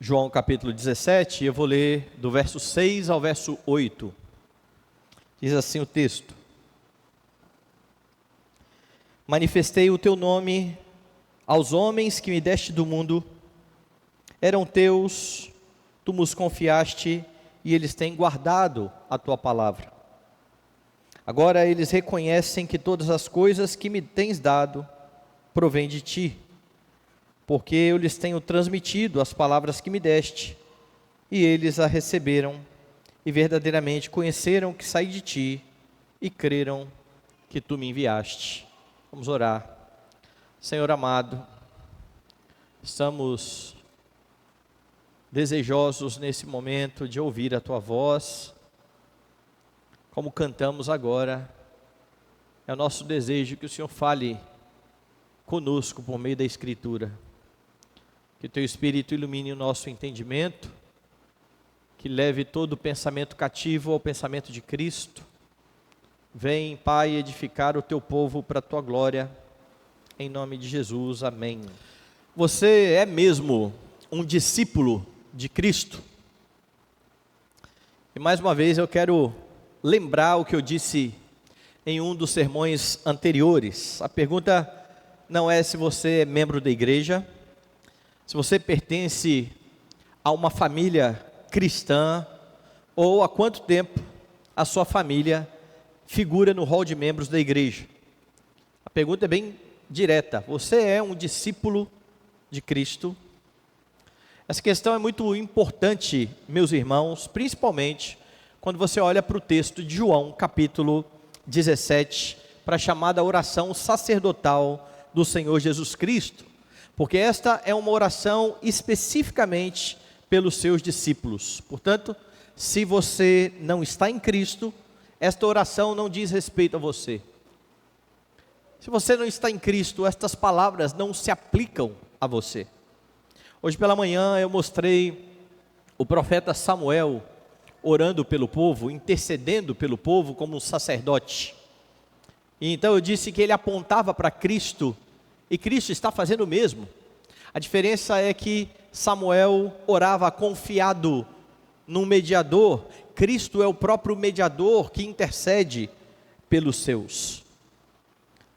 João capítulo 17, eu vou ler do verso 6 ao verso 8. Diz assim o texto: Manifestei o teu nome aos homens que me deste do mundo, eram teus, tu nos confiaste e eles têm guardado a tua palavra. Agora eles reconhecem que todas as coisas que me tens dado provêm de ti, porque eu lhes tenho transmitido as palavras que me deste, e eles a receberam, e verdadeiramente conheceram que saí de ti, e creram que tu me enviaste. Vamos orar. Senhor amado, estamos desejosos nesse momento de ouvir a tua voz, como cantamos agora. É o nosso desejo que o Senhor fale conosco por meio da Escritura. Que o teu Espírito ilumine o nosso entendimento, que leve todo pensamento cativo ao pensamento de Cristo. Vem, Pai, edificar o teu povo para a tua glória, em nome de Jesus, amém. Você é mesmo um discípulo de Cristo? E mais uma vez eu quero lembrar o que eu disse em um dos sermões anteriores. A pergunta não é se você é membro da igreja, se você pertence a uma família cristã, ou há quanto tempo a sua família figura no rol de membros da igreja. A pergunta é bem direta: você é um discípulo de Cristo? Essa questão é muito importante, meus irmãos, principalmente quando você olha para o texto de João, capítulo 17, para a chamada oração sacerdotal do Senhor Jesus Cristo, porque esta é uma oração especificamente pelos seus discípulos. Portanto, se você não está em Cristo, esta oração não diz respeito a você. Se você não está em Cristo, estas palavras não se aplicam a você. Hoje pela manhã eu mostrei o profeta Samuel orando pelo povo, intercedendo pelo povo como um sacerdote. E então eu disse que ele apontava para Cristo, e Cristo está fazendo o mesmo. A diferença é que Samuel orava confiado num mediador. Cristo é o próprio mediador que intercede pelos seus.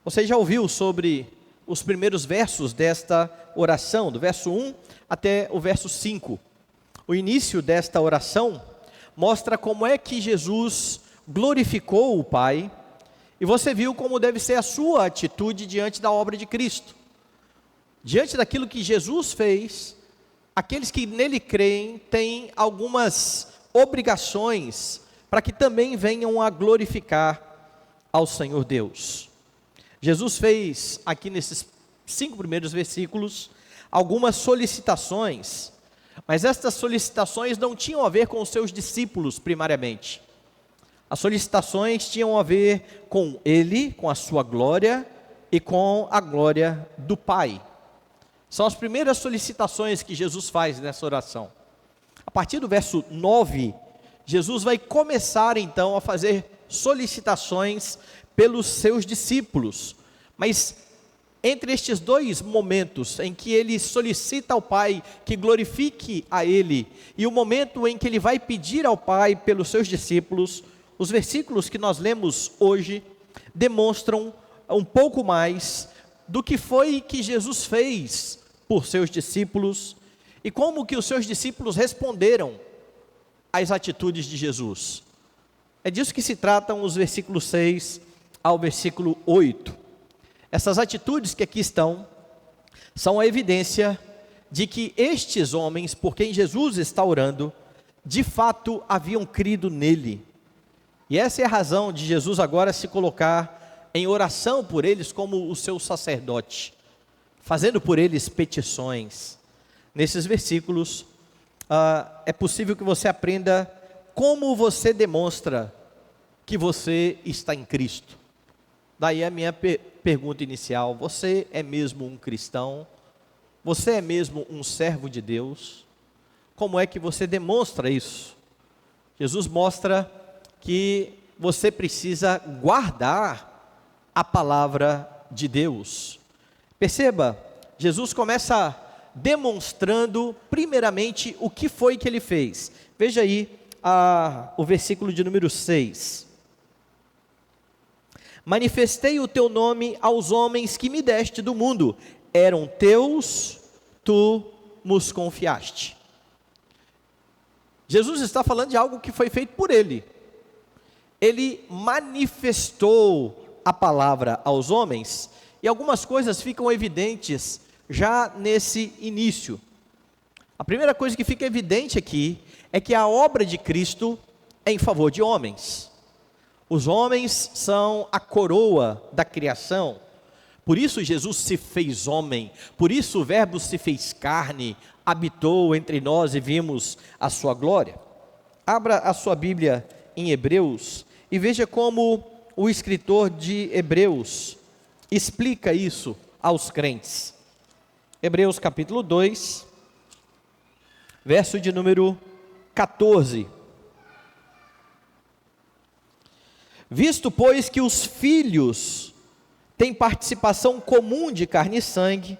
Você já ouviu sobre os primeiros versos desta oração, do verso 1 até o verso 5. O início desta oração mostra como é que Jesus glorificou o Pai, e você viu como deve ser a sua atitude diante da obra de Cristo. Diante daquilo que Jesus fez, aqueles que nele creem têm algumas obrigações para que também venham a glorificar ao Senhor Deus. Jesus fez aqui nesses 5 primeiros versículos algumas solicitações, mas estas solicitações não tinham a ver com os seus discípulos primariamente. As solicitações tinham a ver com ele, com a sua glória e com a glória do Pai. São as primeiras solicitações que Jesus faz nessa oração. A partir do verso 9, Jesus vai começar então a fazer solicitações pelos seus discípulos. Mas entre estes dois momentos em que ele solicita ao Pai que glorifique a ele, e o momento em que ele vai pedir ao Pai pelos seus discípulos, os versículos que nós lemos hoje demonstram um pouco mais do que foi que Jesus fez por seus discípulos e como que os seus discípulos responderam às atitudes de Jesus. É disso que se tratam os versículos 6 ao versículo 8. Essas atitudes que aqui estão são a evidência de que estes homens, por quem Jesus está orando, de fato haviam crido nele. E essa é a razão de Jesus agora se colocar em oração por eles como o seu sacerdote, fazendo por eles petições. Nesses versículos, é possível que você aprenda como você demonstra que você está em Cristo. Daí a minha pergunta inicial: você é mesmo um cristão? Você é mesmo um servo de Deus? Como é que você demonstra isso? Jesus mostra que você precisa guardar a palavra de Deus. Perceba, Jesus começa demonstrando primeiramente o que foi que ele fez. Veja aí o versículo de número 6. Manifestei o teu nome aos homens que me deste do mundo, eram teus, tu nos confiaste. Jesus está falando de algo que foi feito por ele. Ele manifestou a palavra aos homens, e algumas coisas ficam evidentes já nesse início. A primeira coisa que fica evidente aqui é que a obra de Cristo é em favor de homens. Os homens são a coroa da criação. Por isso Jesus se fez homem, por isso o Verbo se fez carne, habitou entre nós e vimos a sua glória. Abra a sua Bíblia em Hebreus e veja como o escritor de Hebreus explica isso aos crentes. Hebreus capítulo 2, verso de número 14. Visto, pois, que os filhos têm participação comum de carne e sangue,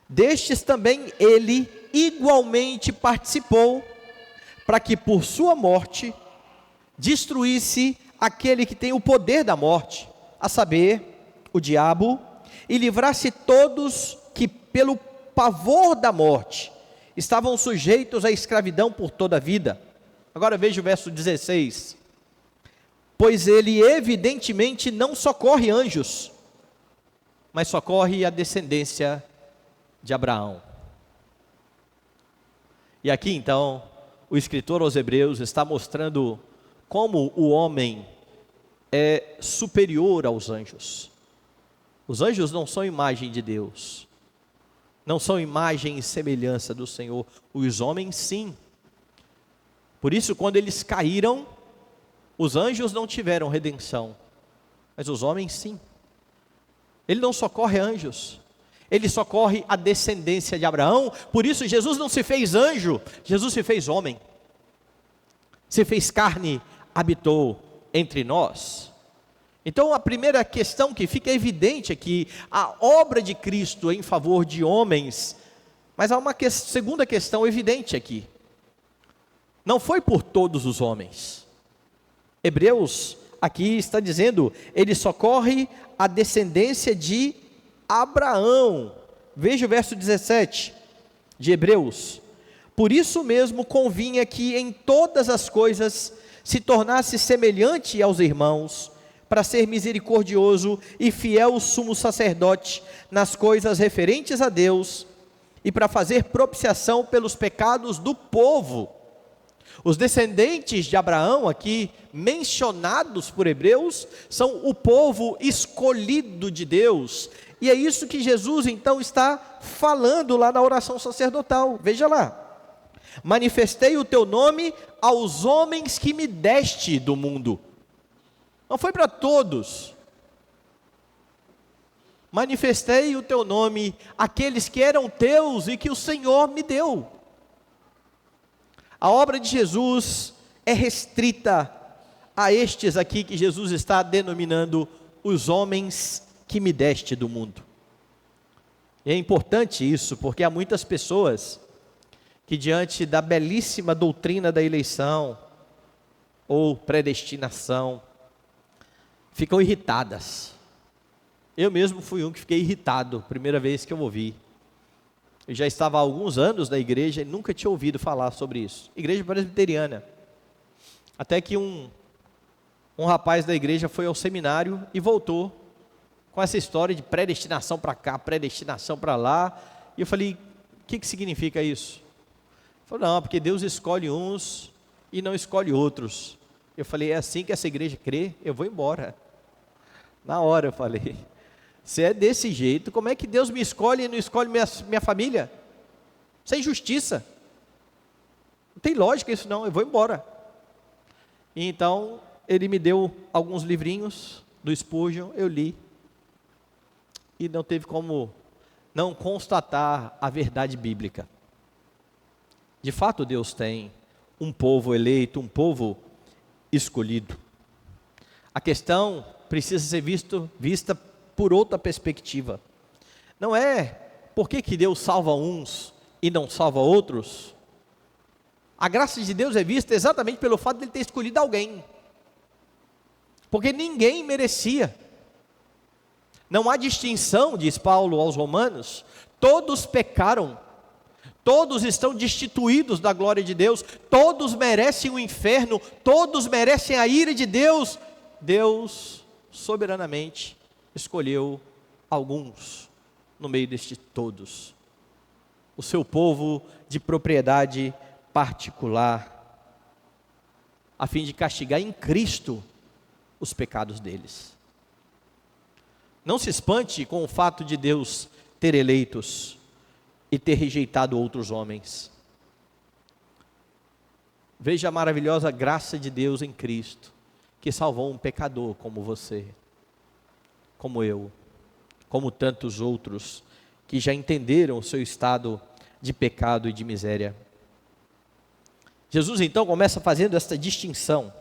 destes também ele igualmente participou, para que por sua morte destruísse aquele que tem o poder da morte, a saber, o diabo, e livrasse todos que pelo pavor da morte estavam sujeitos à escravidão por toda a vida. Agora veja o verso 16. Pois ele evidentemente não socorre anjos, mas socorre a descendência de Abraão. E aqui então, o escritor aos Hebreus está mostrando como o homem é superior aos anjos. Os anjos não são imagem de Deus, não são imagem e semelhança do Senhor. Os homens sim. Por isso, quando eles caíram, os anjos não tiveram redenção, mas os homens sim. Ele não socorre anjos, ele socorre a descendência de Abraão. Por isso Jesus não se fez anjo, Jesus se fez homem, se fez carne, habitou entre nós. Então a primeira questão que fica evidente é que a obra de Cristo em favor de homens, mas há uma segunda questão evidente aqui, não foi por todos os homens. Hebreus aqui está dizendo, ele socorre a descendência de Abraão. Veja o verso 17 de Hebreus. Por isso mesmo convinha que em todas as coisas se tornasse semelhante aos irmãos, para ser misericordioso e fiel sumo sacerdote nas coisas referentes a Deus, e para fazer propiciação pelos pecados do povo. Os descendentes de Abraão aqui, mencionados por Hebreus, são o povo escolhido de Deus, e é isso que Jesus então está falando lá na oração sacerdotal. Veja lá, manifestei o teu nome aos homens que me deste do mundo. Não foi para todos. Manifestei o teu nome àqueles que eram teus e que o Senhor me deu. A obra de Jesus é restrita a estes aqui que Jesus está denominando os homens que me deste do mundo. E é importante isso, porque há muitas pessoas que diante da belíssima doutrina da eleição ou predestinação, ficam irritadas. Eu mesmo fui um que fiquei irritado, primeira vez que eu ouvi. Eu já estava há alguns anos na igreja e nunca tinha ouvido falar sobre isso. Igreja presbiteriana. Até que um rapaz da igreja foi ao seminário e voltou com essa história de predestinação para cá, predestinação para lá. E eu falei, o que significa isso? Ele falou, não, porque Deus escolhe uns e não escolhe outros. Eu falei, é assim que essa igreja crê? Eu vou embora. Na hora eu falei, se é desse jeito, como é que Deus me escolhe e não escolhe minha família? Isso é injustiça. Não tem lógica isso não, eu vou embora. E então, ele me deu alguns livrinhos do Spurgeon, eu li. E não teve como não constatar a verdade bíblica. De fato, Deus tem um povo eleito, um povo escolhido. A questão precisa ser vista por outra perspectiva. Não é por que Deus salva uns e não salva outros? A graça de Deus é vista exatamente pelo fato de Ele ter escolhido alguém, porque ninguém merecia. Não há distinção, diz Paulo aos Romanos, todos pecaram, todos estão destituídos da glória de Deus, todos merecem o inferno, todos merecem a ira de Deus. Deus soberanamente escolheu alguns no meio destes todos, o seu povo de propriedade particular, a fim de castigar em Cristo os pecados deles. Não se espante com o fato de Deus ter eleitos e ter rejeitado outros homens. Veja a maravilhosa graça de Deus em Cristo, que salvou um pecador como você, como eu, como tantos outros que já entenderam o seu estado de pecado e de miséria. Jesus então começa fazendo esta distinção: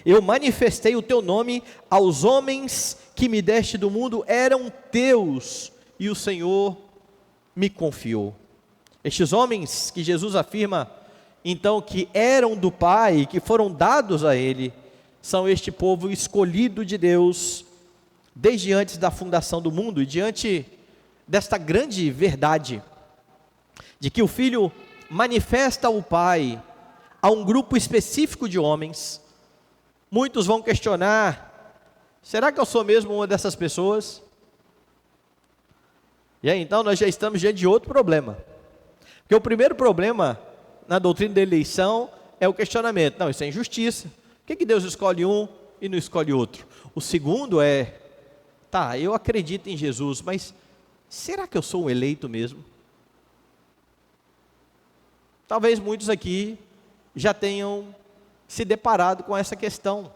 eu manifestei o teu nome aos homens que me deste do mundo, eram teus, e o Senhor me confiou. Estes homens que Jesus afirma então que eram do Pai, que foram dados a Ele, são este povo escolhido de Deus desde antes da fundação do mundo. E diante desta grande verdade de que o Filho manifesta o Pai a um grupo específico de homens, muitos vão questionar: será que eu sou mesmo uma dessas pessoas? E aí então nós já estamos diante de outro problema, porque o primeiro problema na doutrina da eleição é o questionamento: não, isso é injustiça, por que Deus escolhe um e não escolhe outro? O segundo é: tá, eu acredito em Jesus, mas será que eu sou um eleito mesmo? Talvez muitos aqui já tenham se deparado com essa questão,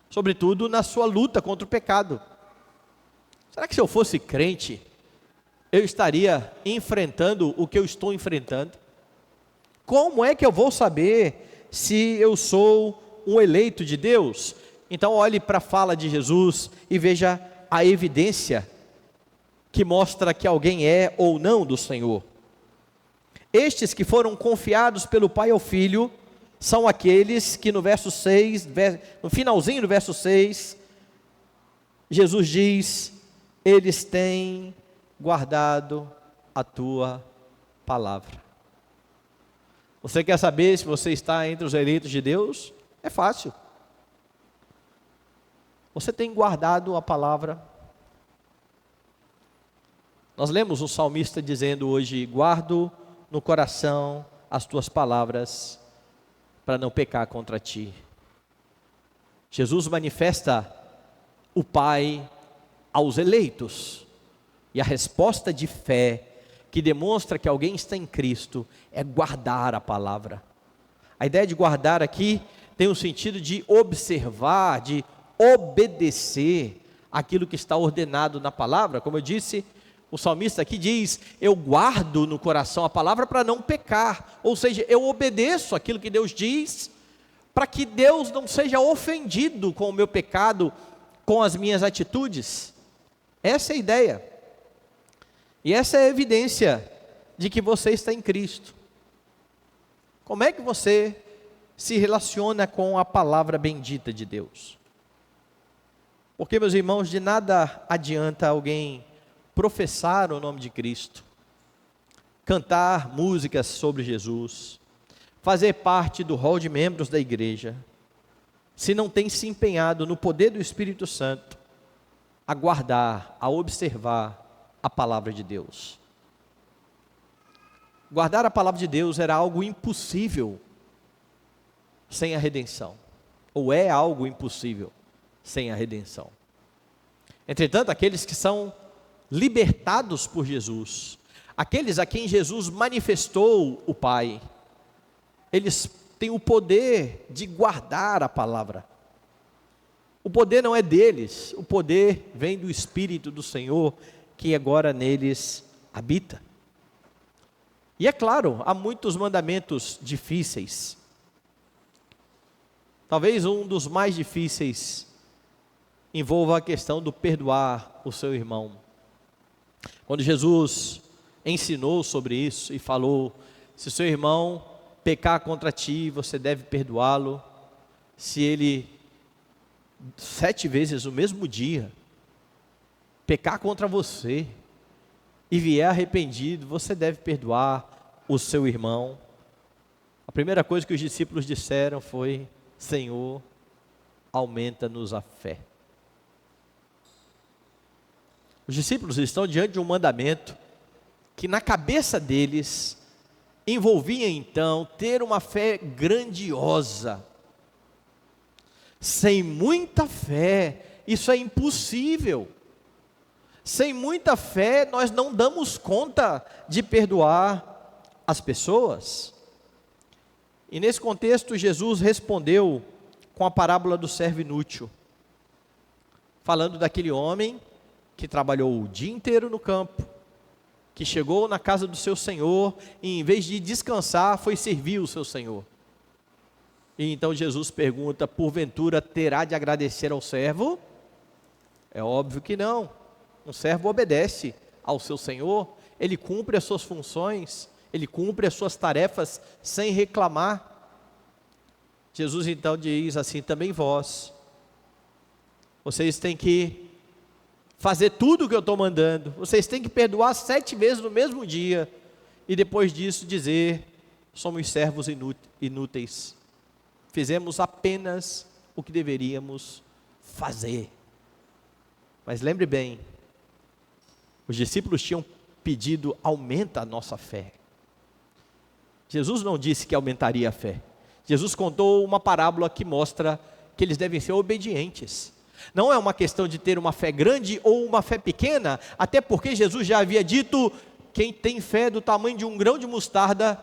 sobretudo na sua luta contra o pecado. Será que se eu fosse crente, eu estaria enfrentando o que eu estou enfrentando? Como é que eu vou saber se eu sou um eleito de Deus? Então olhe para a fala de Jesus e veja a evidência que mostra que alguém é ou não do Senhor. Estes que foram confiados pelo Pai ao Filho, são aqueles que no verso 6, no finalzinho do verso 6, Jesus diz: eles têm guardado a tua palavra. Você quer saber se você está entre os eleitos de Deus? É fácil. Você tem guardado a palavra? Nós lemos o salmista dizendo hoje: guardo no coração as tuas palavras, para não pecar contra ti. Jesus manifesta o Pai aos eleitos, e a resposta de fé que demonstra que alguém está em Cristo é guardar a palavra. A ideia de guardar aqui tem o sentido de observar, de obedecer aquilo que está ordenado na palavra. Como eu disse, o salmista aqui diz: eu guardo no coração a palavra para não pecar, ou seja, eu obedeço aquilo que Deus diz, para que Deus não seja ofendido com o meu pecado, com as minhas atitudes. Essa é a ideia, e essa é a evidência de que você está em Cristo. Como é que você se relaciona com a palavra bendita de Deus? Porque, meus irmãos, de nada adianta alguém professar o nome de Cristo, cantar músicas sobre Jesus, fazer parte do hall de membros da igreja, se não tem se empenhado no poder do Espírito Santo, a guardar, a observar a palavra de Deus. Guardar a palavra de Deus era algo impossível sem a redenção, ou é algo impossível sem a redenção. Entretanto, aqueles que são libertados por Jesus, aqueles a quem Jesus manifestou o Pai, eles têm o poder de guardar a palavra. O poder não é deles, o poder vem do Espírito do Senhor, que agora neles habita. E é claro, há muitos mandamentos difíceis. Talvez um dos mais difíceis envolva a questão do perdoar o seu irmão. Quando Jesus ensinou sobre isso e falou: se seu irmão pecar contra ti, você deve perdoá-lo. Se ele 7 vezes no mesmo dia pecar contra você e vier arrependido, você deve perdoar o seu irmão. A primeira coisa que os discípulos disseram foi: Senhor, aumenta-nos a fé. Os discípulos estão diante de um mandamento que na cabeça deles envolvia então ter uma fé grandiosa. Sem muita fé, isso é impossível. Sem muita fé, nós não damos conta de perdoar as pessoas. E nesse contexto, Jesus respondeu com a parábola do servo inútil, falando daquele homem que trabalhou o dia inteiro no campo, que chegou na casa do seu senhor e em vez de descansar, foi servir o seu senhor. E então Jesus pergunta: porventura terá de agradecer ao servo? É óbvio que não. Um servo obedece ao seu senhor, ele cumpre as suas funções, ele cumpre as suas tarefas sem reclamar. Jesus então diz assim: também vocês têm que fazer tudo o que eu estou mandando, vocês têm que perdoar 7 vezes no mesmo dia, e depois disso dizer: somos servos inúteis, fizemos apenas o que deveríamos fazer. Mas lembre bem, os discípulos tinham pedido: aumenta a nossa fé. Jesus não disse que aumentaria a fé. Jesus contou uma parábola que mostra que eles devem ser obedientes. Não é uma questão de ter uma fé grande ou uma fé pequena, até porque Jesus já havia dito: quem tem fé do tamanho de um grão de mostarda,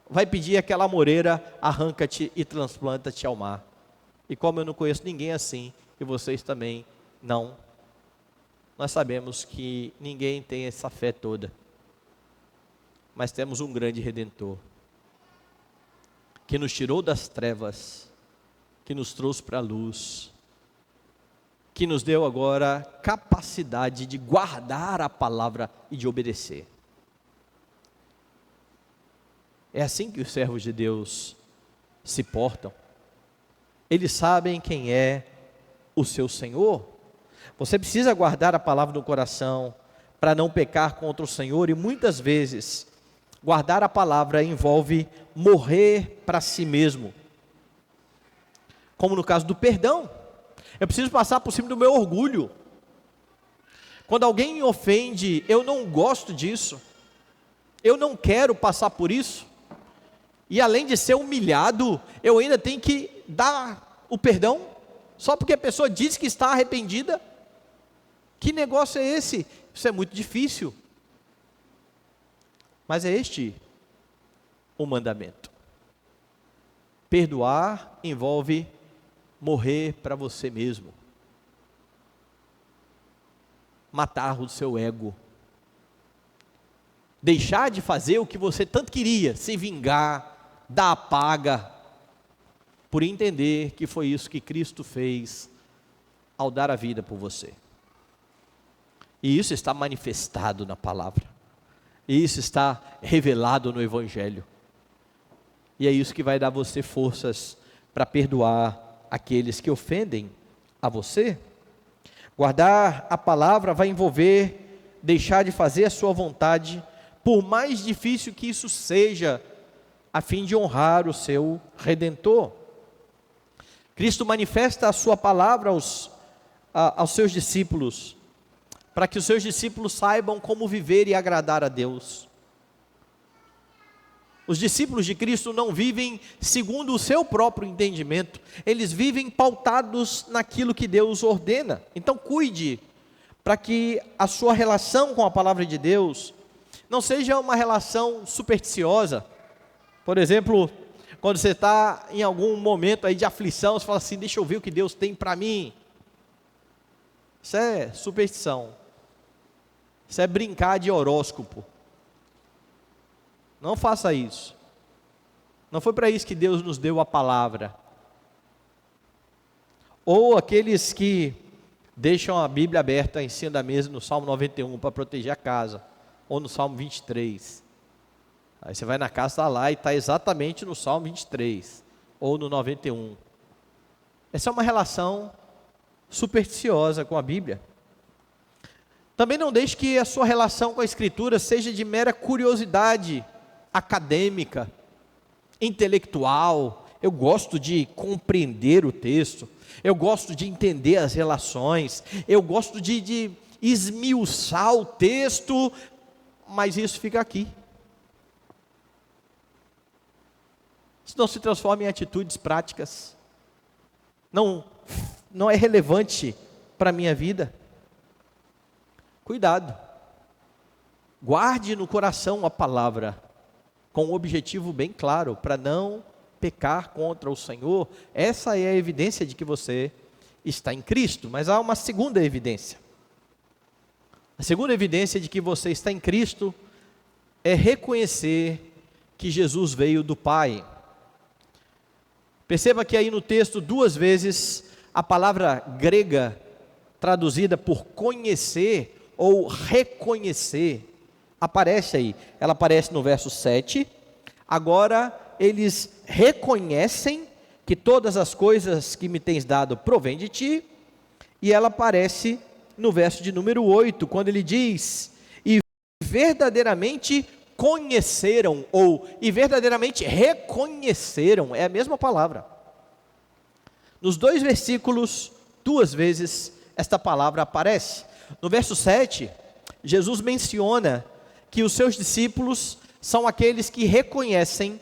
vai pedir àquela amoreira: arranca-te e transplanta-te ao mar. E como eu não conheço ninguém assim, e vocês também não, nós sabemos que ninguém tem essa fé toda. Mas temos um grande Redentor, que nos tirou das trevas, que nos trouxe para a luz, que nos deu agora capacidade de guardar a palavra e de obedecer. É assim que os servos de Deus se portam. Eles sabem quem é o seu Senhor. Você precisa guardar a palavra no coração para não pecar contra o Senhor, e muitas vezes guardar a palavra envolve morrer para si mesmo. Como no caso do perdão. Eu preciso passar por cima do meu orgulho. Quando alguém me ofende, eu não gosto disso, eu não quero passar por isso, e além de ser humilhado, eu ainda tenho que dar o perdão, só porque a pessoa diz que está arrependida. Que negócio é esse? Isso é muito difícil. Mas é este o mandamento. Perdoar envolve morrer para você mesmo, matar o seu ego, deixar de fazer o que você tanto queria, se vingar, dar a paga, por entender que foi isso que Cristo fez ao dar a vida por você. E isso está manifestado na palavra, e isso está revelado no Evangelho, e é isso que vai dar você forças para perdoar aqueles que ofendem a você. Guardar a palavra vai envolver deixar de fazer a sua vontade, por mais difícil que isso seja, a fim de honrar o seu Redentor. Cristo manifesta a sua palavra aos seus discípulos, para que os seus discípulos saibam como viver e agradar a Deus. Os discípulos de Cristo não vivem segundo o seu próprio entendimento, eles vivem pautados naquilo que Deus ordena. Então cuide, para que a sua relação com a palavra de Deus não seja uma relação supersticiosa. Por exemplo, quando você está em algum momento aí de aflição, você fala assim: deixa eu ver o que Deus tem para mim. Isso é superstição, isso é brincar de horóscopo. Não faça isso. Não foi para isso que Deus nos deu a palavra. Ou aqueles que deixam a Bíblia aberta em cima da mesa no Salmo 91 para proteger a casa. ou no Salmo 23. Aí você vai na casa, está lá e está exatamente no Salmo 23, ou no 91. Essa é uma relação supersticiosa com a Bíblia. Também não deixe que a sua relação com a Escritura seja de mera curiosidade acadêmica, intelectual. Eu gosto de compreender o texto, eu gosto de entender as relações, eu gosto de esmiuçar o texto, mas isso fica aqui. Isso não se transforma em atitudes práticas, não é relevante para a minha vida. Cuidado, guarde no coração a palavra, com um objetivo bem claro, para não pecar contra o Senhor. Essa é a evidência de que você está em Cristo, mas há uma segunda evidência. A segunda evidência de que você está em Cristo é reconhecer que Jesus veio do Pai. Perceba que aí no texto, duas vezes, a palavra grega, traduzida por conhecer ou reconhecer, aparece aí. Ela aparece no verso 7. Agora, eles reconhecem que todas as coisas que me tens dado provém de ti. E ela aparece no verso de número 8, quando ele diz: e verdadeiramente conheceram, ou e verdadeiramente reconheceram, é a mesma palavra. Nos dois versículos, duas vezes, esta palavra aparece. No verso 7, Jesus menciona que os seus discípulos são aqueles que reconhecem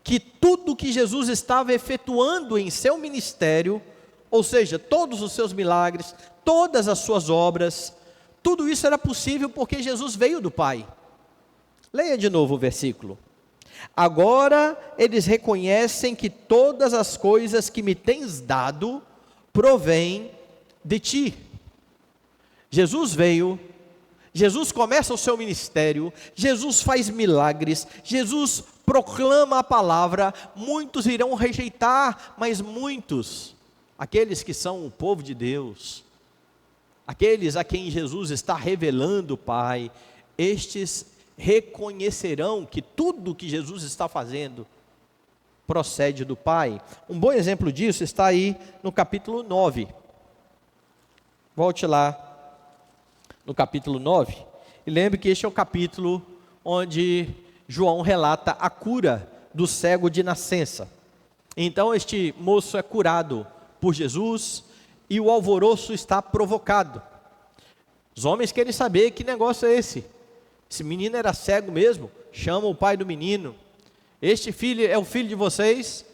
que tudo que Jesus estava efetuando em seu ministério, ou seja, todos os seus milagres, todas as suas obras, tudo isso era possível porque Jesus veio do Pai. Leia de novo o versículo. Agora eles reconhecem que todas as coisas que me tens dado provêm de ti. Jesus veio, Jesus começa o seu ministério, Jesus faz milagres, Jesus proclama a palavra. Muitos irão rejeitar, mas muitos, aqueles que são o povo de Deus, aqueles a quem Jesus está revelando o Pai, estes reconhecerão que tudo que Jesus está fazendo procede do Pai. Um bom exemplo disso está aí no capítulo 9. Volte lá no capítulo 9, e lembre que este é o capítulo onde João relata a cura do cego de nascença. Então este moço é curado por Jesus, e o alvoroço está provocado. Os homens querem saber que negócio é esse. Esse menino era cego mesmo? Chama o pai do menino. Este filho é o filho de vocês,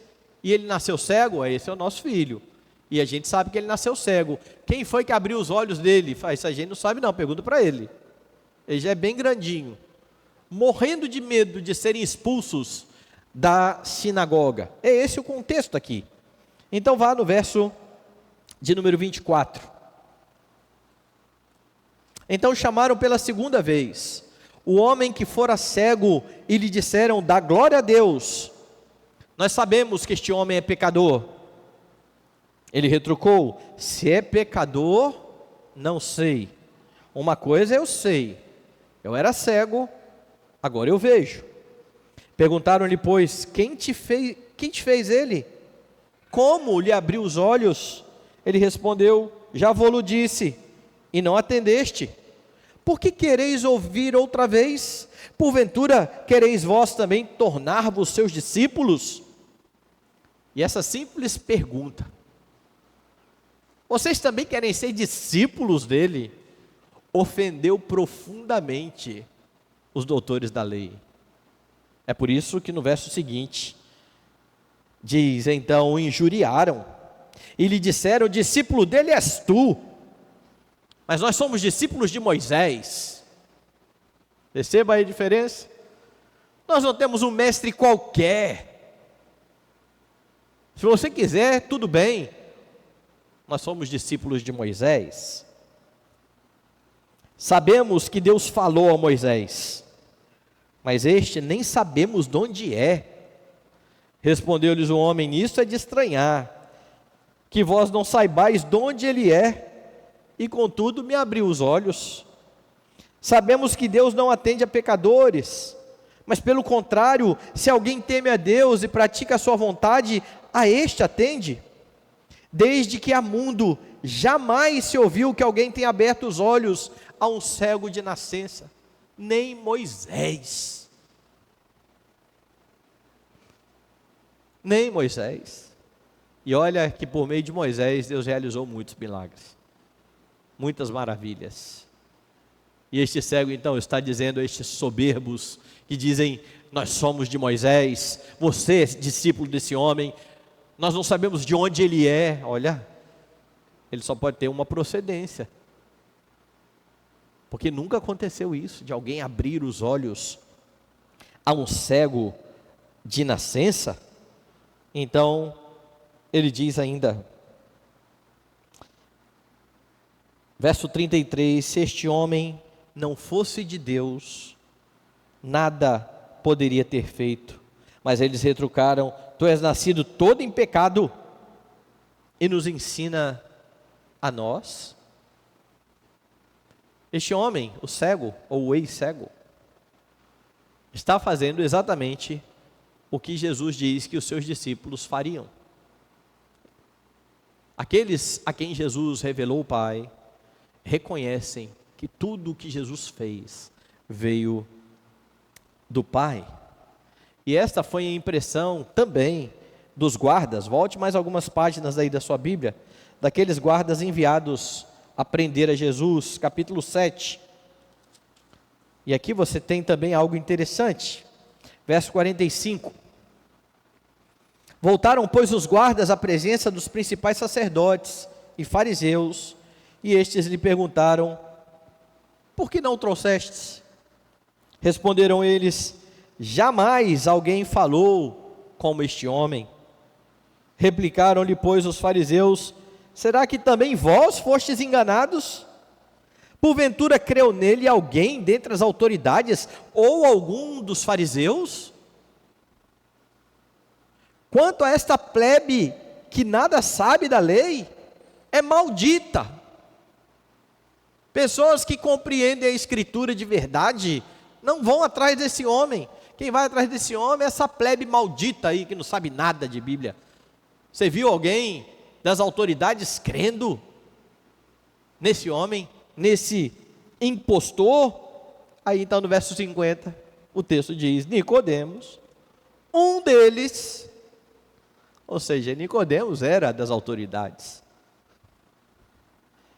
e ele nasceu cego? Esse é o nosso filho. E a gente sabe que ele nasceu cego. Quem foi que abriu os olhos dele? Isso a gente não sabe não, pergunta para ele. Ele já é bem grandinho, morrendo de medo de serem expulsos da sinagoga. É esse o contexto aqui. Então vá no verso de número 24. Então chamaram pela segunda vez o homem que fora cego e lhe disseram: dá glória a Deus, nós sabemos que este homem é pecador. Ele retrucou: se é pecador, não sei. Uma coisa eu sei, eu era cego, agora eu vejo. Perguntaram-lhe, pois, quem te fez ele? Como lhe abriu os olhos? Ele respondeu: já vou-lo disse, e não atendeste. Por que quereis ouvir outra vez? Porventura quereis vós também tornar-vos seus discípulos? E essa simples pergunta, vocês também querem ser discípulos dele? Ofendeu profundamente os doutores da lei. É por isso que no verso seguinte, diz: então o injuriaram, e lhe disseram: discípulo dele és tu, mas nós somos discípulos de Moisés. Perceba aí a diferença? Nós não temos um mestre qualquer. Se você quiser, tudo bem, nós somos discípulos de Moisés. Sabemos que Deus falou a Moisés, mas este nem sabemos de onde é. Respondeu-lhes o homem: nisto é de estranhar, que vós não saibais de onde ele é, e contudo me abriu os olhos. Sabemos que Deus não atende a pecadores, mas pelo contrário, se alguém teme a Deus e pratica a sua vontade, a este atende. Desde que há mundo, jamais se ouviu que alguém tenha aberto os olhos a um cego de nascença, nem Moisés. Nem Moisés. E olha que por meio de Moisés, Deus realizou muitos milagres, muitas maravilhas. E este cego então está dizendo a estes soberbos que dizem: nós somos de Moisés, você é discípulo desse homem, nós não sabemos de onde ele é. Olha, ele só pode ter uma procedência, porque nunca aconteceu isso, de alguém abrir os olhos a um cego de nascença. Então, ele diz ainda, verso 33, se este homem não fosse de Deus, nada poderia ter feito. Mas eles retrucaram: tu és nascido todo em pecado e nos ensina a nós? Este homem, o cego, ou o ex-cego, está fazendo exatamente o que Jesus diz que os seus discípulos fariam. Aqueles a quem Jesus revelou o Pai, reconhecem que tudo o que Jesus fez veio do Pai. E esta foi a impressão também dos guardas. Volte mais algumas páginas aí da sua Bíblia, daqueles guardas enviados a prender a Jesus, capítulo 7. E aqui você tem também algo interessante, verso 45. Voltaram, pois, os guardas à presença dos principais sacerdotes e fariseus, e estes lhe perguntaram: por que não o trouxestes? Responderam eles: jamais alguém falou como este homem. Replicaram-lhe, pois, os fariseus: será que também vós fostes enganados? Porventura creu nele alguém dentre as autoridades ou algum dos fariseus? Quanto a esta plebe que nada sabe da lei, é maldita. Pessoas que compreendem a Escritura de verdade não vão atrás desse homem. Quem vai atrás desse homem é essa plebe maldita aí que não sabe nada de Bíblia. Você viu alguém das autoridades crendo nesse homem, nesse impostor? Aí então no verso 50, o texto diz: Nicodemos, um deles, ou seja, Nicodemos era das autoridades,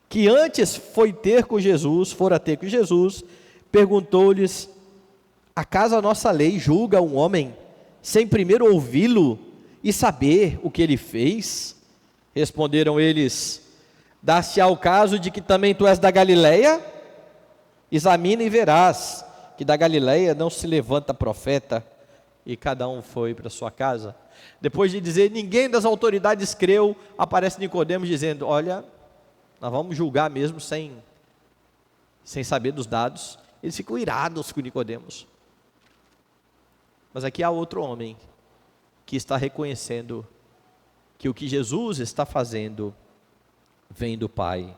que antes fora ter com Jesus, perguntou-lhes: acaso a nossa lei julga um homem sem primeiro ouvi-lo e saber o que ele fez? Responderam eles: dá-se ao caso de que também tu és da Galileia? Examina e verás que da Galileia não se levanta profeta. E cada um foi para sua casa. Depois de dizer: ninguém das autoridades creu, aparece Nicodemos dizendo: olha, nós vamos julgar mesmo sem saber dos dados. Eles ficam irados com Nicodemos. Mas aqui há outro homem que está reconhecendo que o que Jesus está fazendo vem do Pai.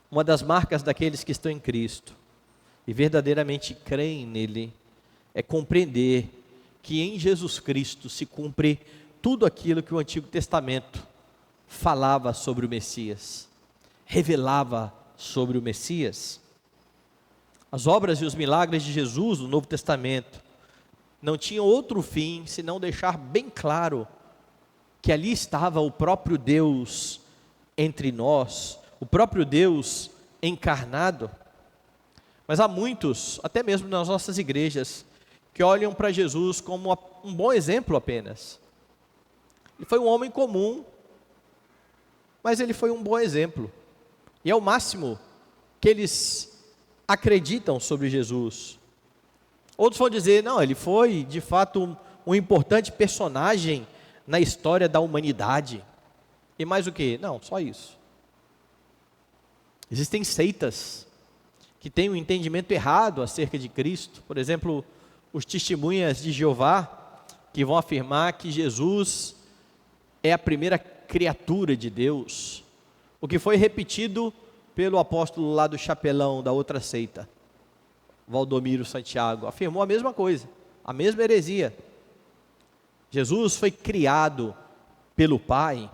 Uma das marcas daqueles que estão em Cristo e verdadeiramente creem nele é compreender que em Jesus Cristo se cumpre tudo aquilo que o Antigo Testamento falava sobre o Messias, revelava sobre o Messias. As obras e os milagres de Jesus no Novo Testamento não tinham outro fim senão deixar bem claro que ali estava o próprio Deus entre nós, o próprio Deus encarnado. Mas há muitos, até mesmo nas nossas igrejas, que olham para Jesus como um bom exemplo apenas. Ele foi um homem comum, mas ele foi um bom exemplo. E é o máximo que eles acreditam sobre Jesus. Outros vão dizer: não, ele foi de fato um importante personagem na história da humanidade. E mais o que? Não, só isso. Existem seitas que têm um entendimento errado acerca de Cristo. Por exemplo, os testemunhas de Jeová, que vão afirmar que Jesus é a primeira criatura de Deus, o que foi repetido pelo apóstolo lá do chapelão da outra seita, Valdomiro Santiago, afirmou a mesma coisa, a mesma heresia. Jesus foi criado pelo Pai.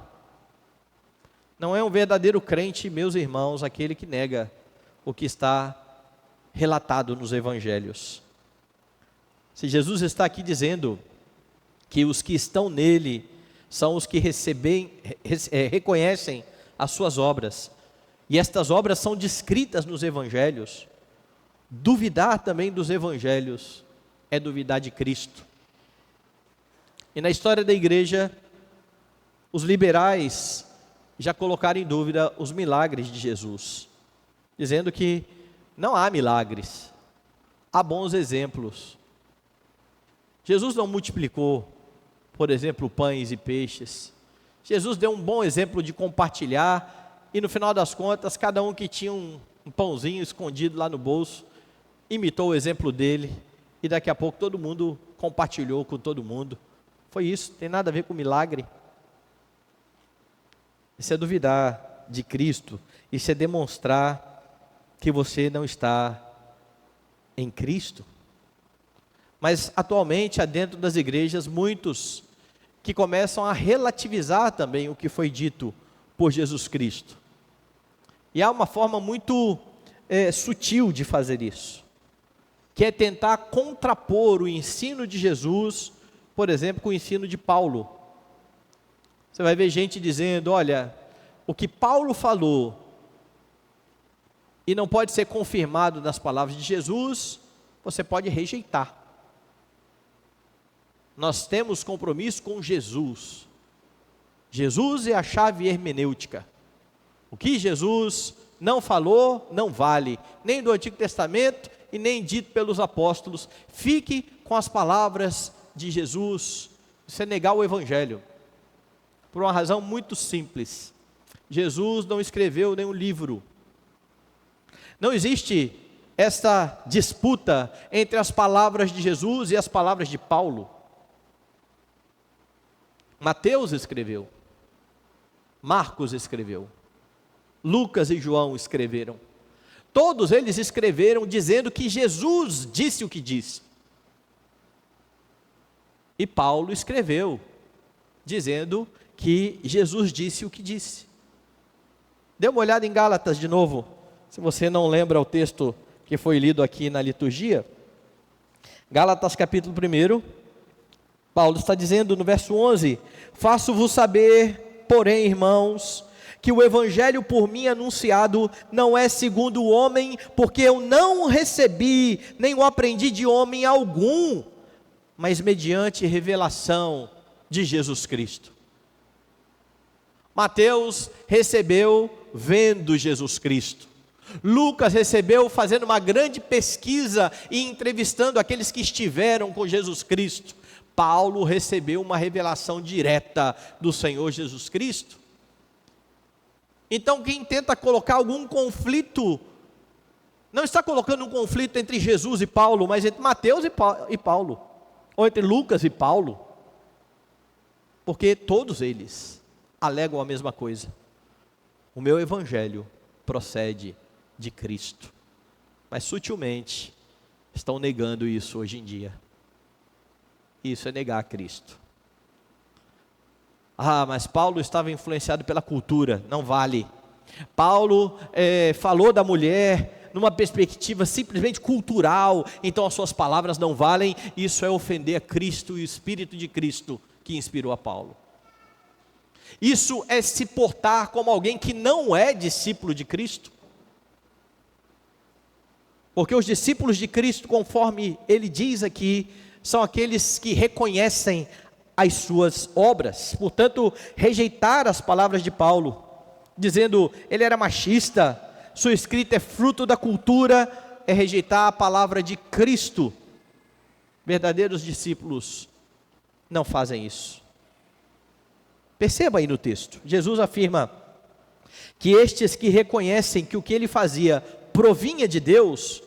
Não é um verdadeiro crente, meus irmãos, aquele que nega o que está relatado nos evangelhos. Se Jesus está aqui dizendo que os que estão nele são os que reconhecem as suas obras, e estas obras são descritas nos evangelhos, duvidar também dos evangelhos é duvidar de Cristo. E na história da igreja, os liberais já colocaram em dúvida os milagres de Jesus, dizendo que não há milagres, há bons exemplos. Jesus não multiplicou, por exemplo, pães e peixes. Jesus deu um bom exemplo de compartilhar, e no final das contas, cada um que tinha um pãozinho escondido lá no bolso, imitou o exemplo dele, e daqui a pouco todo mundo compartilhou com todo mundo. Foi isso, não tem nada a ver com milagre. Isso é duvidar de Cristo, isso é demonstrar que você não está em Cristo. Mas atualmente há dentro das igrejas muitos que começam a relativizar também o que foi dito por Jesus Cristo. E há uma forma muito sutil de fazer isso, que é tentar contrapor o ensino de Jesus, por exemplo, com o ensino de Paulo. Você vai ver gente dizendo, olha, o que Paulo falou e não pode ser confirmado nas palavras de Jesus, você pode rejeitar. Nós temos compromisso com Jesus. Jesus é a chave hermenêutica. O que Jesus não falou, não vale, nem do Antigo Testamento e nem dito pelos apóstolos. Fique com as palavras de Jesus. Isso é negar o Evangelho, por uma razão muito simples. Jesus não escreveu nenhum livro. Não existe esta disputa entre as palavras de Jesus e as palavras de Paulo. Mateus escreveu, Marcos escreveu, Lucas e João escreveram. Todos eles escreveram dizendo que Jesus disse o que disse. E Paulo escreveu dizendo que Jesus disse o que disse. Dê uma olhada em Gálatas de novo, se você não lembra o texto que foi lido aqui na liturgia. Gálatas capítulo 1, Paulo está dizendo no verso 11: faço-vos saber, porém, irmãos, que o evangelho por mim anunciado não é segundo o homem, porque eu não recebi, nem o aprendi de homem algum, mas mediante revelação de Jesus Cristo. Mateus recebeu vendo Jesus Cristo. Lucas recebeu fazendo uma grande pesquisa e entrevistando aqueles que estiveram com Jesus Cristo. Paulo recebeu uma revelação direta do Senhor Jesus Cristo. Então quem tenta colocar algum conflito, não está colocando um conflito entre Jesus e Paulo, mas entre Mateus e Paulo, ou entre Lucas e Paulo, porque todos eles alegam a mesma coisa. O meu evangelho procede de Cristo, mas sutilmente estão negando isso hoje em dia. Isso é negar a Cristo. Mas Paulo estava influenciado pela cultura. Não vale. Paulo falou da mulher numa perspectiva simplesmente cultural, então as suas palavras não valem. Isso é ofender a Cristo e o Espírito de Cristo que inspirou a Paulo. Isso é se portar como alguém que não é discípulo de Cristo. Porque os discípulos de Cristo, conforme ele diz aqui, são aqueles que reconhecem as suas obras. Portanto, rejeitar as palavras de Paulo, dizendo ele era machista, sua escrita é fruto da cultura, é rejeitar a palavra de Cristo. Verdadeiros discípulos não fazem isso. Perceba aí no texto, Jesus afirma que estes que reconhecem que o que ele fazia provinha de Deus,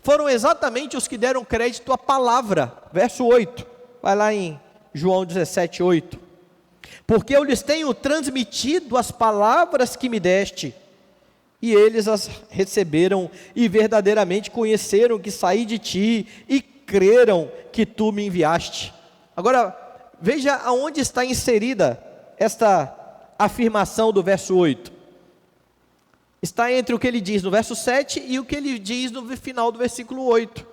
foram exatamente os que deram crédito à palavra. Verso 8, vai lá em João 17, 8. Porque eu lhes tenho transmitido as palavras que me deste, E eles as receberam e verdadeiramente conheceram que saí de ti e creram que tu me enviaste. Agora, veja aonde está inserida esta afirmação do verso 8. Está entre o que ele diz no verso 7 e o que ele diz no final do versículo 8.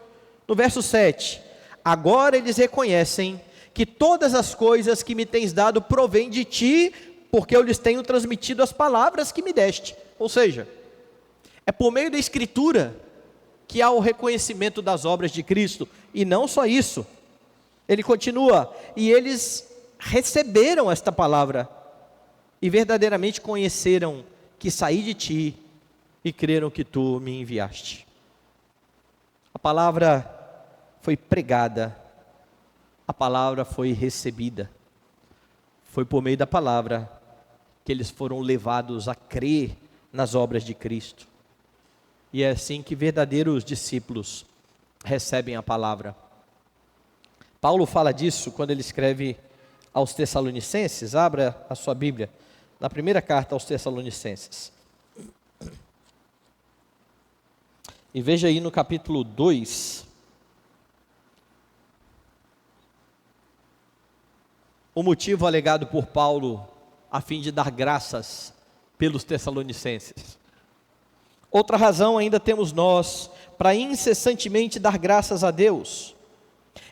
No verso 7, agora eles reconhecem que todas as coisas que me tens dado provêm de ti, porque eu lhes tenho transmitido as palavras que me deste. Ou seja, é por meio da Escritura que há o reconhecimento das obras de Cristo. E não só isso, ele continua, e eles receberam esta palavra, e verdadeiramente conheceram que saí de ti, e creram que tu me enviaste. A palavra foi pregada, a palavra foi recebida, foi por meio da palavra que eles foram levados a crer nas obras de Cristo. E é assim que verdadeiros discípulos recebem a palavra. Paulo fala disso quando ele escreve aos Tessalonicenses. Abra a sua Bíblia, na primeira carta aos Tessalonicenses. E veja aí no capítulo 2, o motivo alegado por Paulo a fim de dar graças pelos Tessalonicenses. Outra razão ainda temos nós para incessantemente dar graças a Deus,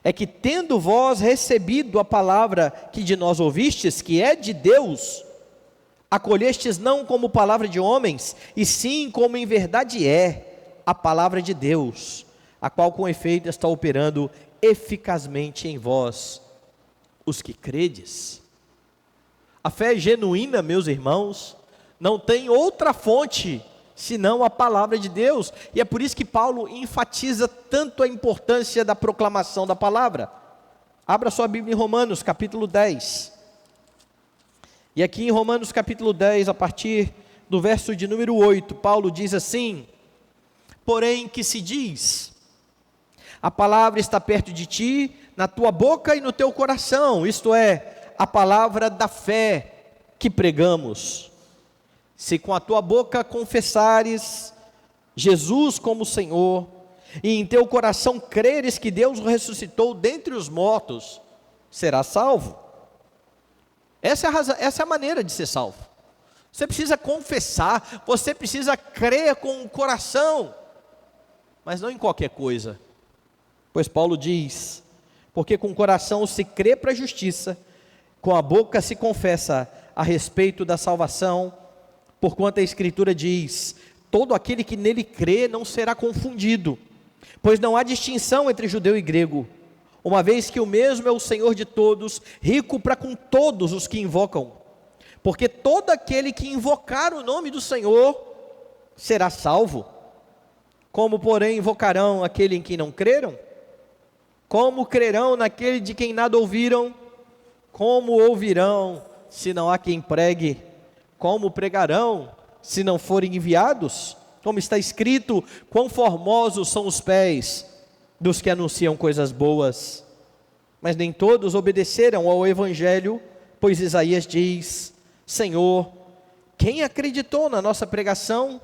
é que tendo vós recebido a palavra que de nós ouvistes, que é de Deus, acolhestes não como palavra de homens, e sim como em verdade é a palavra de Deus, a qual com efeito está operando eficazmente em vós, os que credes. A fé genuína, meus irmãos, não tem outra fonte senão a palavra de Deus, e é por isso que Paulo enfatiza tanto a importância da proclamação da palavra. Abra sua Bíblia em Romanos capítulo 10, e aqui em Romanos capítulo 10, a partir do verso de número 8, Paulo diz assim: porém que se diz, a palavra está perto de ti, na tua boca e no teu coração, isto é, a palavra da fé que pregamos. Se com a tua boca confessares Jesus como Senhor, e em teu coração creres que Deus o ressuscitou dentre os mortos, serás salvo. Essa é a maneira de ser salvo. Você precisa confessar, você precisa crer com o coração, mas não em qualquer coisa. Pois Paulo diz, porque com o coração se crê para a justiça, com a boca se confessa a respeito da salvação, porquanto a Escritura diz, todo aquele que nele crê não será confundido, pois não há distinção entre judeu e grego, uma vez que o mesmo é o Senhor de todos, rico para com todos os que invocam, porque todo aquele que invocar o nome do Senhor será salvo. Como porém invocarão aquele em quem não creram? Como crerão naquele de quem nada ouviram? Como ouvirão se não há quem pregue? Como pregarão se não forem enviados? Como está escrito, quão formosos são os pés dos que anunciam coisas boas. Mas nem todos obedeceram ao evangelho, pois Isaías diz, Senhor, quem acreditou na nossa pregação?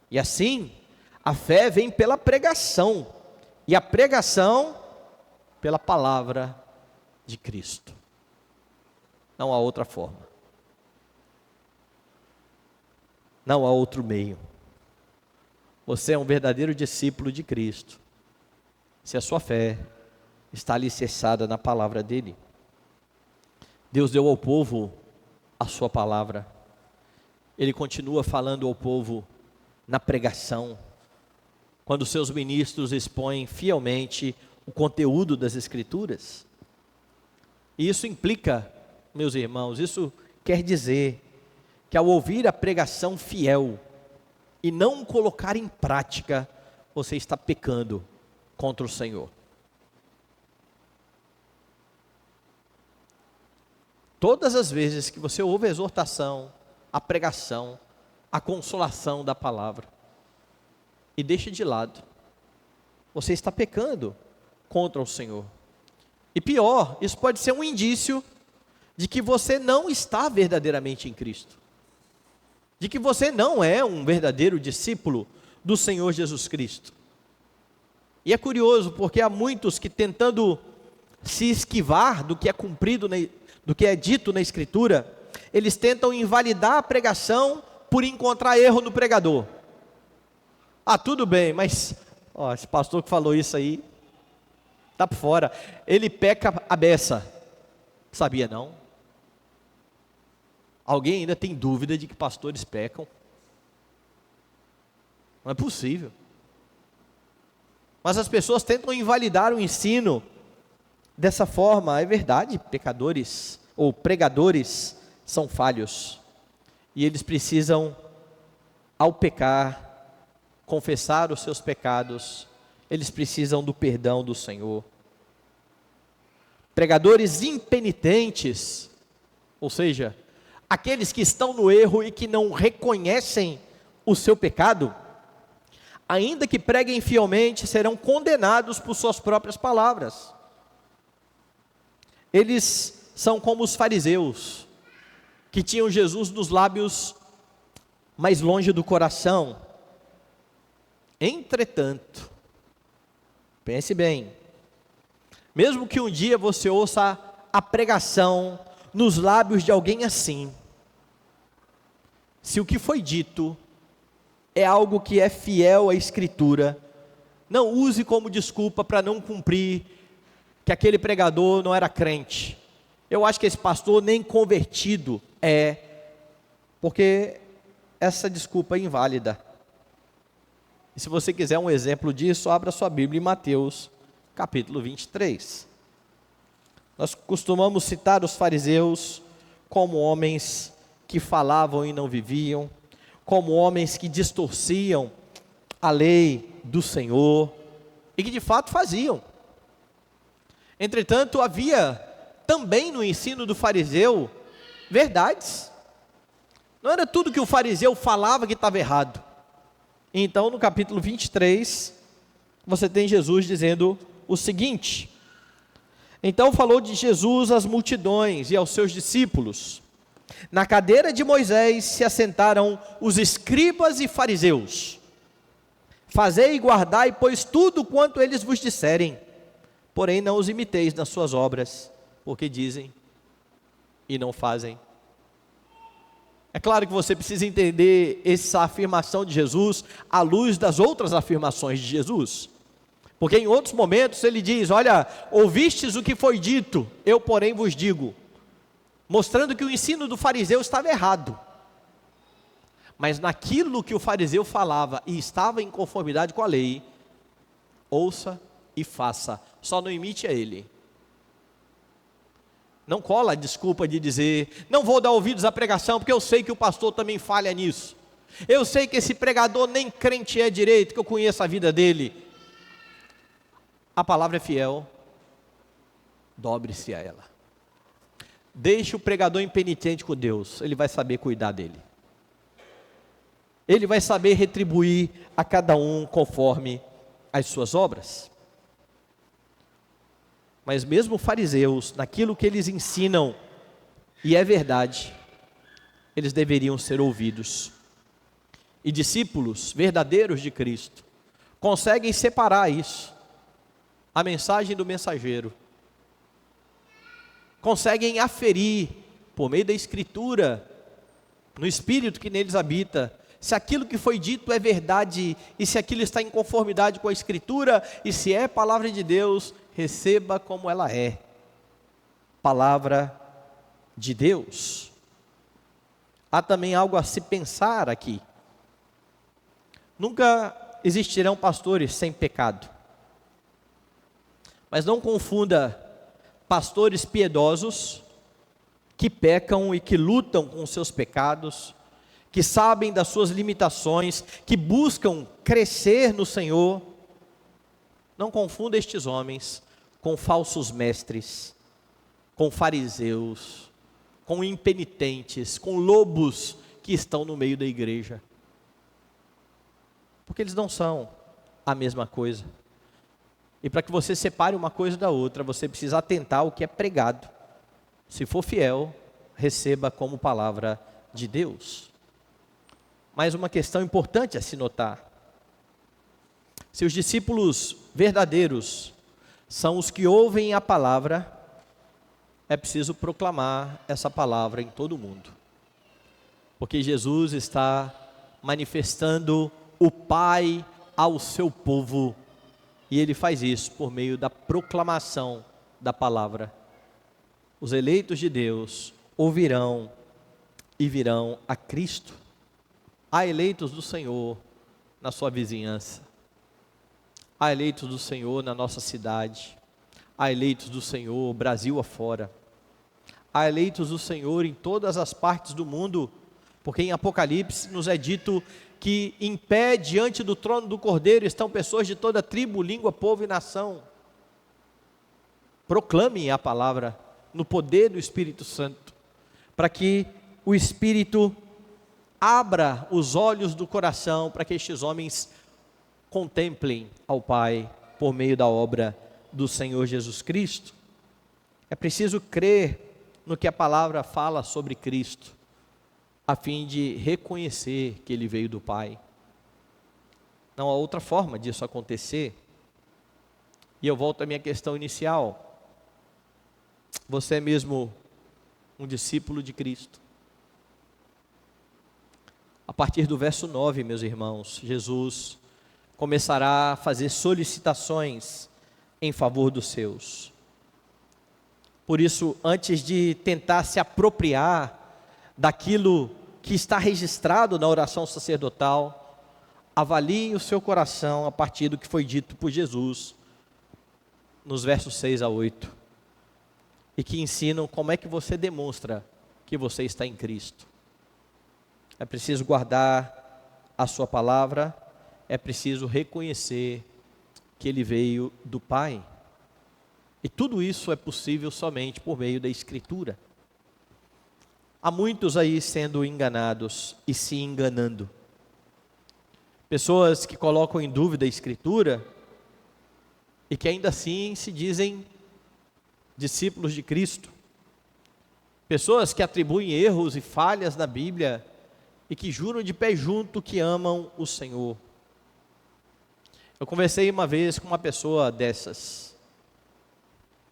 E assim, a fé vem pela pregação, e a pregação pela palavra de Cristo. Não há outra forma. Não há outro meio. Você é um verdadeiro discípulo de Cristo, se a sua fé está alicerçada na palavra dele. Deus deu ao povo a sua palavra. Ele continua falando ao povo na pregação, quando seus ministros expõem fielmente o conteúdo das Escrituras. E isso implica, meus irmãos, isso quer dizer que ao ouvir a pregação fiel e não colocar em prática, você está pecando contra o Senhor. Todas as vezes que você ouve a exortação, a pregação, a consolação da palavra, e deixa de lado, você está pecando contra o Senhor. E pior, isso pode ser um indício de que você não está verdadeiramente em Cristo. de que você não é um verdadeiro discípulo do Senhor Jesus Cristo. E é curioso, porque há muitos que, tentando se esquivar do que é cumprido, do que é dito na Escritura, eles tentam invalidar a pregação por encontrar erro no pregador. Ah, tudo bem, mas esse pastor que falou isso aí, está por fora, ele peca a beça. Sabia não? Alguém ainda tem dúvida de que pastores pecam? Não é possível. Mas as pessoas tentam invalidar o ensino dessa forma. É verdade, pecadores ou pregadores são falhos. E eles precisam, ao pecar, confessar os seus pecados. Eles precisam do perdão do Senhor. Pregadores impenitentes, ou seja, aqueles que estão no erro e que não reconhecem o seu pecado, ainda que preguem fielmente, serão condenados por suas próprias palavras. Eles são como os fariseus, que tinham Jesus nos lábios, mas longe do coração. Entretanto, pense bem, mesmo que um dia você ouça a pregação nos lábios de alguém assim, se o que foi dito é algo que é fiel à Escritura, não use como desculpa para não cumprir, que aquele pregador não era crente. Eu acho que esse pastor nem convertido é, porque essa desculpa é inválida. E se você quiser um exemplo disso, abra sua Bíblia em Mateus, capítulo 23. Nós costumamos citar os fariseus como homens que falavam e não viviam, como homens que distorciam a lei do Senhor, e que de fato faziam. Entretanto, havia também no ensino do fariseu verdades. Não era tudo que o fariseu falava que estava errado. Então, no capítulo 23, você tem Jesus dizendo o seguinte: então falou de Jesus às multidões e aos seus discípulos. Na cadeira de Moisés se assentaram os escribas e fariseus. Fazei e guardai, pois, tudo quanto eles vos disserem, porém não os imiteis nas suas obras, porque dizem e não fazem. É claro que você precisa entender essa afirmação de Jesus à luz das outras afirmações de Jesus. Porque em outros momentos ele diz: olha, ouvistes o que foi dito, eu porém vos digo. Mostrando que o ensino do fariseu estava errado. Mas naquilo que o fariseu falava e estava em conformidade com a lei, ouça e faça, só não imite a ele. Não cola a desculpa de dizer: não vou dar ouvidos à pregação, porque eu sei que o pastor também falha nisso. Eu sei que esse pregador nem crente é direito, que eu conheço a vida dele. A palavra é fiel, dobre-se a ela. Deixe o pregador impenitente com Deus, ele vai saber cuidar dele. Ele vai saber retribuir a cada um conforme as suas obras. Mas mesmo fariseus, naquilo que eles ensinam, e é verdade, eles deveriam ser ouvidos. E discípulos verdadeiros de Cristo conseguem separar isso, a mensagem do mensageiro. Conseguem aferir, por meio da Escritura, no Espírito que neles habita, se aquilo que foi dito é verdade, e se aquilo está em conformidade com a Escritura, e se é palavra de Deus, receba como ela é, palavra de Deus. Há também algo a se pensar aqui. Nunca existirão pastores sem pecado, mas não confunda pastores piedosos, que pecam e que lutam com seus pecados, que sabem das suas limitações, que buscam crescer no Senhor. Não confunda estes homens com falsos mestres, com fariseus, com impenitentes, com lobos que estão no meio da igreja. Porque eles não são a mesma coisa. E para que você separe uma coisa da outra, você precisa atentar ao que é pregado. Se for fiel, receba como palavra de Deus. mas uma questão importante a se notar. Se os discípulos verdadeiros são os que ouvem a palavra, é preciso proclamar essa palavra em todo o mundo. Porque Jesus está manifestando o Pai ao seu povo, e Ele faz isso por meio da proclamação da palavra. Os eleitos de Deus ouvirão e virão a Cristo. Há eleitos do Senhor na sua vizinhança. Há eleitos do Senhor na nossa cidade. Há eleitos do Senhor Brasil afora. Há eleitos do Senhor em todas as partes do mundo, porque em Apocalipse nos é dito que em pé diante do trono do Cordeiro estão pessoas de toda tribo, língua, povo e nação. Proclamem a palavra no poder do Espírito Santo, para que o Espírito abra os olhos do coração, para que estes homens contemplem ao Pai por meio da obra do Senhor Jesus Cristo. É preciso crer no que a palavra fala sobre Cristo, a fim de reconhecer que Ele veio do Pai. Não há outra forma disso acontecer. E eu volto à minha questão inicial. Você é mesmo um discípulo de Cristo? A partir do verso 9, meus irmãos, Jesus começará a fazer solicitações em favor dos seus. Por isso, antes de tentar se apropriar daquilo que está registrado na oração sacerdotal, avalie o seu coração a partir do que foi dito por Jesus, nos versos 6 a 8, e que ensinam como é que você demonstra que você está em Cristo. É preciso guardar a sua palavra, é preciso reconhecer que Ele veio do Pai. E tudo isso é possível somente por meio da Escritura. Há muitos aí sendo enganados e se enganando. Pessoas que colocam em dúvida a Escritura e que ainda assim se dizem discípulos de Cristo. Pessoas que atribuem erros e falhas na Bíblia e que juram de pé junto que amam o Senhor. Eu conversei uma vez com uma pessoa dessas.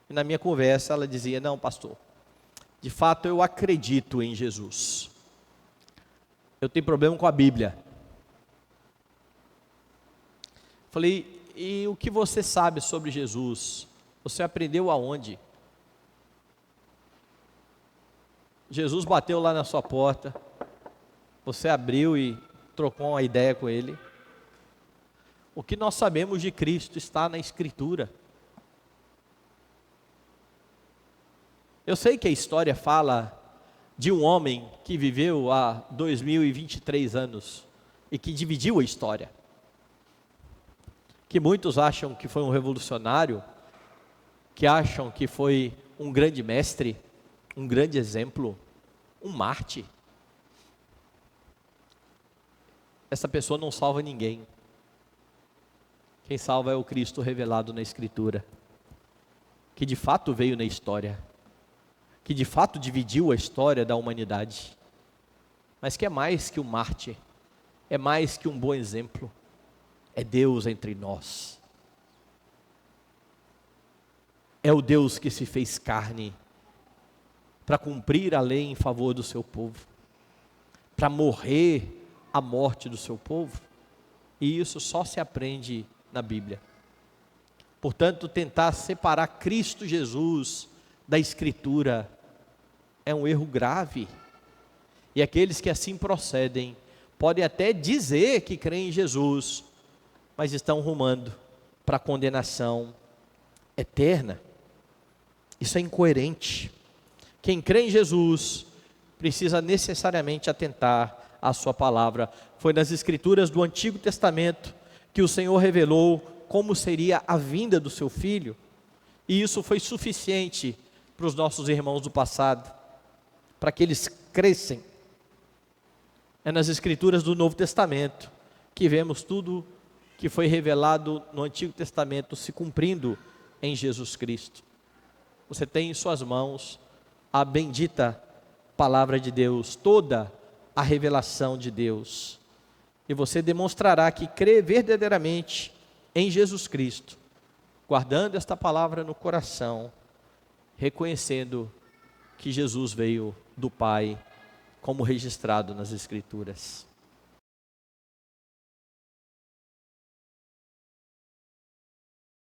E na minha conversa ela dizia: não, pastor, de fato eu acredito em Jesus. Eu tenho problema com a Bíblia. Falei: e o que você sabe sobre Jesus? Você aprendeu aonde? Jesus bateu lá na sua porta, você abriu e trocou uma ideia com Ele. O que nós sabemos de Cristo está na Escritura. Eu sei que a história fala de um homem que viveu há 2023 anos e que dividiu a história. Que muitos acham que foi um revolucionário, que acham que foi um grande mestre, um grande exemplo, um mártir. Essa pessoa não salva ninguém. Quem salva é o Cristo revelado na Escritura, que de fato veio na história, que de fato dividiu a história da humanidade, mas que é mais que um mártir, é mais que um bom exemplo, é Deus entre nós. É o Deus que se fez carne para cumprir a lei em favor do seu povo, para morrer a morte do seu povo, e isso só se aprende na Bíblia. Portanto, tentar separar Cristo Jesus da Escritura é um erro grave, e aqueles que assim procedem podem até dizer que creem em Jesus, mas estão rumando para a condenação eterna. Isso é incoerente. Quem crê em Jesus precisa necessariamente atentar à sua palavra. Foi nas Escrituras do Antigo Testamento que o Senhor revelou como seria a vinda do seu Filho, e isso foi suficiente para os nossos irmãos do passado, para que eles crescem. É nas Escrituras do Novo Testamento que vemos tudo que foi revelado no Antigo Testamento se cumprindo em Jesus Cristo. Você tem em suas mãos a bendita palavra de Deus, toda a revelação de Deus. E você demonstrará que crê verdadeiramente em Jesus Cristo, guardando esta palavra no coração, reconhecendo que Jesus veio do Pai, como registrado nas Escrituras.